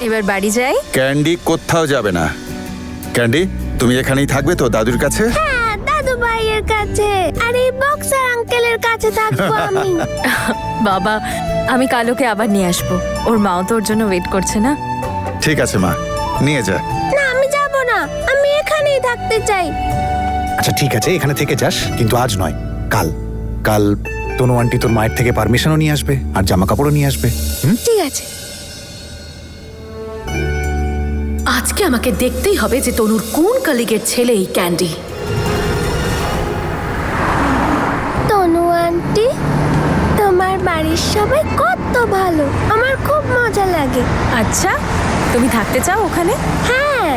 এবার বাড়ি যাই। ক্যান্ডি কোথাও যাবে না। ক্যান্ডি, তুমি এখানেই থাকবে তো দাদুর কাছে? হ্যাঁ, দাদু ভাইয়ের কাছে আর এই বক্সার আঙ্কেলের কাছে থাকবো আমি। বাবা, আমি কালোকে আবার নিয়ে আসবো। ওর মাও তো ওর জন্য ওয়েট করছে না। ঠিক আছে মা, নিয়ে যা। না, আমি যাব না, আমি এখানেই থাকতে চাই। আচ্ছা ঠিক আছে, এখানে থেকে যাস, কিন্তু আজ নয়, কাল। কাল তনু আন্টি তোর মায়ের থেকে পারমিশনও নিয়ে আসবে আর জামা কাপড়ও নিয়ে আসবে। ঠিক আছে। আজকে আমাকে দেখতেই হবে যে তনুর কোন কলিগের ছেলে এই ক্যান্ডি। তনু আন্টি, তোমার বাড়ির সবাই কত ভালো, আমার খুব মজা লাগে। আচ্ছা, তুমি থাকতে চাও ওখানে? হ্যাঁ।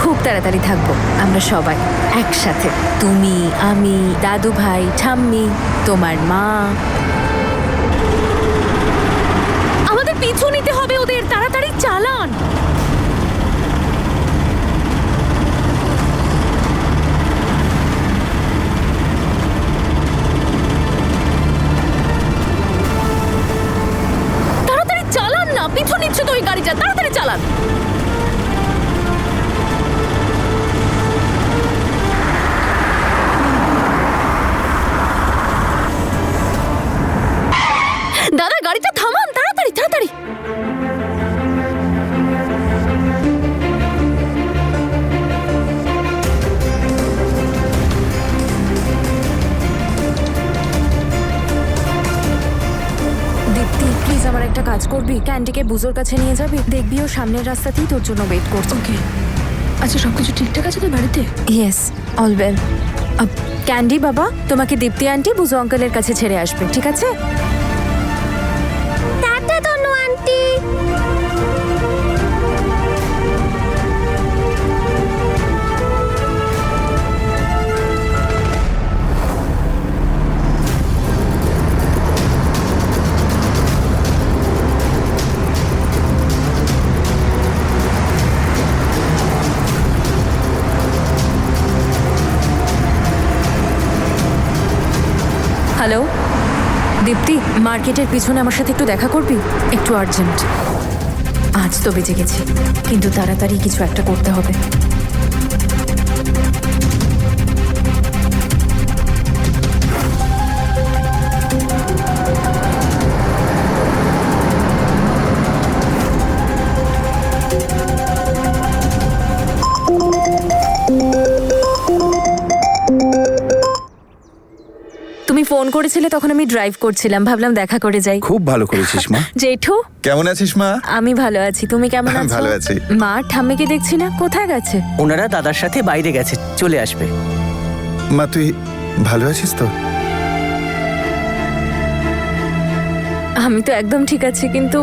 খুব তাড়াতাড়ি থাকবো আমরা সবাই একসাথে। তুমি, আমি, দাদু ভাই, ঠাম্মি, তোমার মা। আমাদের পিছু নিতে হবে ওদের, তাড়াতাড়ি চালান। তাড়াতাড়ি চালান না, পিছু নিচ্ছে তো ওই গাড়িটা, তাড়াতাড়ি চালান। দাদা, গাড়িটা থামান, তাড়াতাড়ি তাড়াতাড়ি। দীপ্তি, প্লিজ আমার একটা কাজ করবি? ক্যান্ডিকে বুজোর কাছে নিয়ে যাবি? দেখবি ও সামনের রাস্তাতেই তোর জন্য ওয়েট করছে। ওকে, আচ্ছা সবকিছু ঠিকঠাক আছে তো বাড়িতে? Yes, all well. ক্যান্ডি বাবা, তোমাকে দীপ্তি আন্টি বুজো আঙ্কেলের কাছে ছেড়ে আসবে, ঠিক আছে? টাটা তনু আন্টি। হ্যালো দীপ্তি, মার্কেটের পিছনে আমার সাথে একটু দেখা করবি? একটু আর্জেন্ট। আজ তো বেঁচে গেছি, কিন্তু তাড়াতাড়ি কিছু একটা করতে হবে। তুমি ফোন করেছিলে তখন আমি ড্রাইভ করছিলাম, ভাবলাম দেখা করে যাই। খুব ভালো করেছিস মা। জেঠু, কেমন আছিস মা? আমি ভালো আছি, তুমি কেমন আছো? ভালো আছি। মা ঠাম্মিকে দেখছি না, কোথায় গেছে? ওনারা দাদার সাথে বাইরে গেছে, চলে আসবে। মা তুই ভালো আছিস তো? আমি তো একদম ঠিক আছি, কিন্তু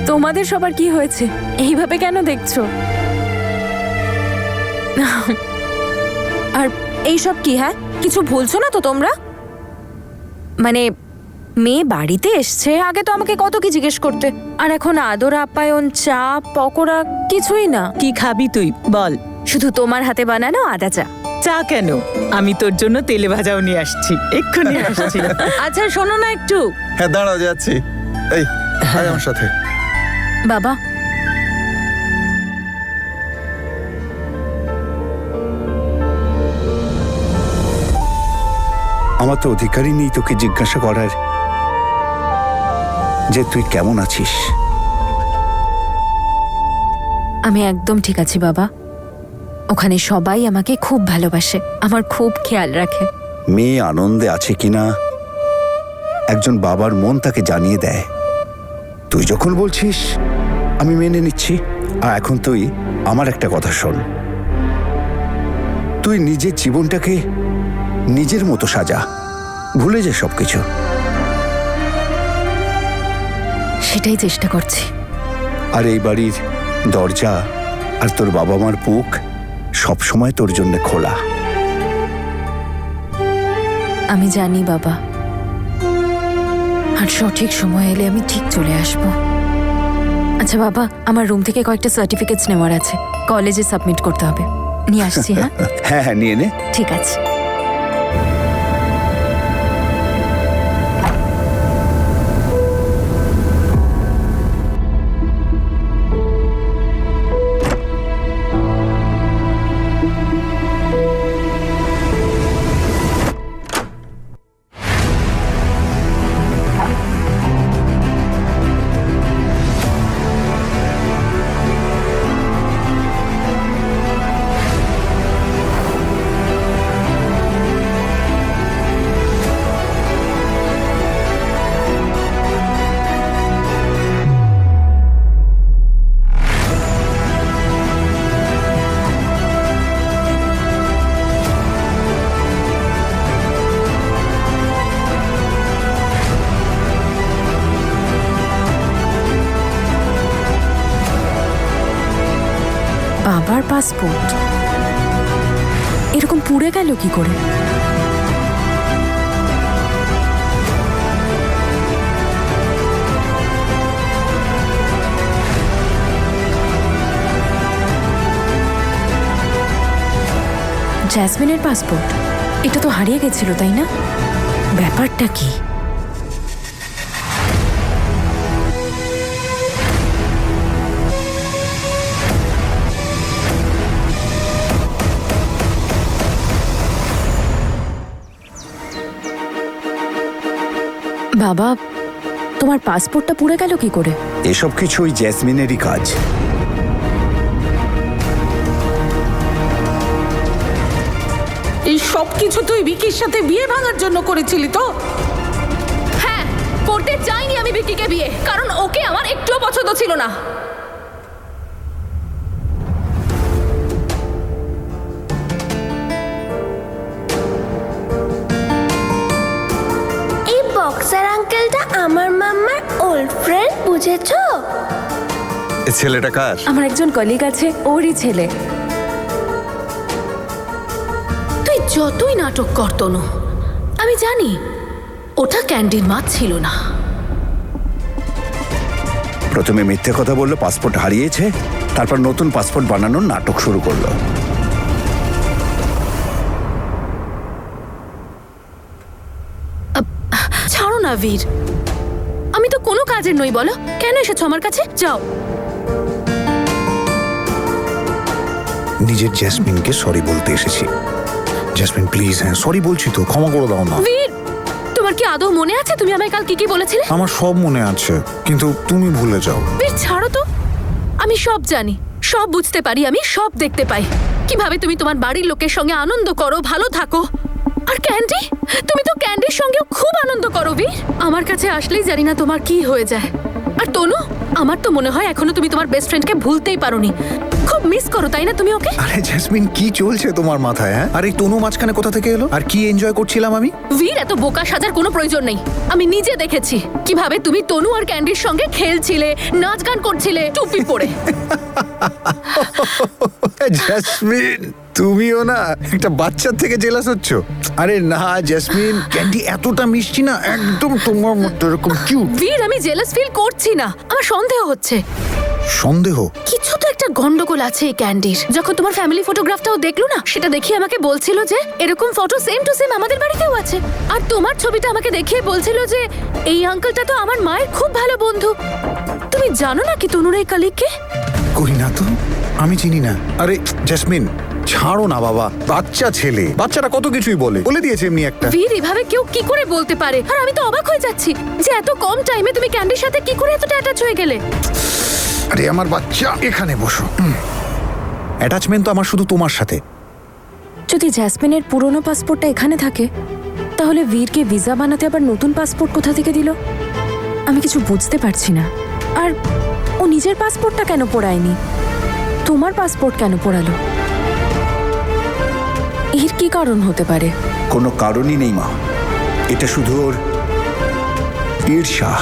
তোমাদের সবার কি হয়েছে? এইভাবে কেন দেখছো? আর এইসব কি? হ্যাঁ, কিছু ভুলছো না তো তোমরা? মানে মেয়ে বাড়িতে এসছে, আগে তো আমাকে কত কি জিজ্ঞেস করতে, আর এখন আদর আপ্যায়ন, চা, পকোড়া কিছুই না। কি খাবি তুই বল? শুধু তোমার হাতে বানানো আদা চা। চা কেন? আমি তোর জন্য তেলে ভাজাও নিয়ে আসছি, এক্ষুনি আসছি। আচ্ছা শোনো না একটু। হ্যাঁ দাঁড়াও, যাচ্ছি। এই আয় আমার সাথে। বাবা, আমার তো অধিকারই নেই তোকে জিজ্ঞাসা করার যে তুই কেমন আছিস। আমি একদম ঠিক আছি বাবা। ওখানে সবাই আমাকে খুব ভালোবাসে, আমার খুব খেয়াল রাখে। মেয়ে আনন্দে আছে কিনা একজন বাবার মন তাকে জানিয়ে দেয়। তুই যখন বলছিস আমি মেনে নিচ্ছি। আর এখন তুই আমার একটা কথা শোন, তুই নিজের জীবনটাকে নিজের মতো সাজা, ভুলে যা সবকিছু। সেটাই চেষ্টা করছি। আর এই বাড়ির দরজা আর তোর বাবা মার বুক সবসময় তোর জন্য খোলা। আমি জানি বাবা, আর সঠিক সময় এলে আমি ঠিক চলে আসব। আচ্ছা বাবা, আমার রুম থেকে কয়েকটা সার্টিফিকেটস নেওয়ার আছে, কলেজে সাবমিট করতে হবে, নিয়ে আসছি। হ্যাঁ হ্যাঁ হ্যাঁ, নিয়ে নে। ঠিক আছে। তোমার পাসপোর্ট এরকম পুড়ে গেল কি করে? জ্যাসমিনের পাসপোর্ট এটা তো হারিয়ে গেছিল, তাই না? ব্যাপারটা কি? বাবা, তোমার পাসপোর্টটা পুড়ে গেল কি করে? এসব কিছুই জ্যাসমিনেরই কাজ। এই সব কিছু তুই ভিকির সাথে বিয়ে ভাঙার জন্য করেছিলি তো? হ্যাঁ, করতে চাইনি আমি ভিকিকে বিয়ে, কারণ ওকে আমার একটুও পছন্দ ছিল না। এই বক্সার আঙ্কেলটা আমার মাম্মার ওল্ড ফ্রেন্ড, বুঝেছো? এ ছেলেটা কার? আমার একজন কলিগ আছে, ওরই ছেলে। তুই যতই নাটক কর তনু, আমি জানি ওটা ক্যান্ডির মা ছিল না। প্রথমে মিথ্যে কথা বললো পাসপোর্ট হারিয়েছে, তারপর নতুন পাসপোর্ট বানানোর নাটক শুরু করলো। ছাড়ো না বীর, আমি তো কোনো কাজের নই, বলো কেন এসেছো আমার কাছে? যাও। নিজের জ্যাসমিনকে সরি বলতে এসেছি। জ্যাসমিন প্লিজ, হ্যাঁ সরি বলছি তো, ক্ষমা করে দাও না। বীর, তোমার কি আদৌ মনে আছে তুমি আমায় কাল কি কি বলেছিলে? আমার সব মনে আছে, কিন্তু তুমি ভুলে যাও। বীর ছাড়ো তো, আমি সব জানি, সব বুঝতে পারি, আমি সব দেখতে পাই। কিভাবে তুমি তোমার বাড়ির লোকের সঙ্গে আনন্দ করো, ভালো থাকো। আর ক্যান্ডি, তুমি তো ক্যান্ডির সঙ্গেও খুব আনন্দ করো বীর। আমার কাছে আসলেই জানি না তোমার কি হয়ে যায়। আর তনু, আমার তো মনে হয় এখনো তুমি তোমার বেস্ট ফ্রেন্ডকে ভুলতেই পারোনি। খুব মিস করো তাই না তুমি ওকে? আরে জ্যাসমিন, কি চলছে তোমার মাথায়? হ্যাঁ, আর এই তনু মাঝখানে কোথা থেকে এলো? আর কি এনজয় করছিলাম আমি? বীর, এত বোকা সাজার কোনো প্রয়োজন নেই। আমি নিজে দেখেছি কিভাবে তুমি তনু আর ক্যান্ডির সঙ্গে খেলছিলে, নাচ গান করছিলে টুপি পরে। জ্যাসমিন, তুমিও না একটা বাচ্চার থেকে জেলাস হচ্ছ। আরে না জ্যাসমিন, ক্যান্ডি এতটা মিষ্টি না, একদম তোমার মতো এরকম কিউট। বীর, আমি জেলাস ফিল করছি না, আমার সন্দেহ হচ্ছে। সন্দেহ? কিছু তো একটা গন্ডগোল আছে এই ক্যান্ডির। যখন তোমার ফ্যামিলি ফটোগ্রাফটাও দেখলো না, সেটা দেখিয়ে আমাকে বলছিল যে এরকম ফটো সেম টু সেম আমাদের বাড়িতেও আছে। আর তোমার ছবিটা আমাকে দেখিয়ে বলছিল যে এই আঙ্কেলটা তো আমার মায়ের খুব ভালো বন্ধু। তুমি জানো না কি তনুর এই কলিগকে? কই না তো, আমি চিনি না। আরে জ্যাসমিন ছাড়ো না বাবা, বাচ্চা ছেলে, বাচ্চারা কত কিছুই বলে দিয়েছে এমনি একটা। বীর, এভাবে কেউ কি করে বলতে পারে? আর আমি তো অবাক হয়ে যাচ্ছি যে এত কম টাইমে তুমি ক্যান্ডির সাথে কি করে এতটা অ্যাটাচ হয়ে গেলে। আরে আমার বাচ্চা, এখানে বসো। অ্যাটাচমেন্ট তো আমার শুধু তোমার সাথে। যদি জ্যাসমিনের পুরনো পাসপোর্টটা এখানে থাকে, তাহলে বীরকে ভিসা বানাতে আবার নতুন পাসপোর্ট কোথা থেকে দিল? আমি কিছু বুঝতে পারছি না। আর ও নিজের পাসপোর্টটা কেন পোড়ায়নি? তোমার পাসপোর্ট কেন পোড়ালো? এর কি কারণ হতে পারে? কোনো কারণই নেই মা, এটা শুধু ওর ঈর্ষা।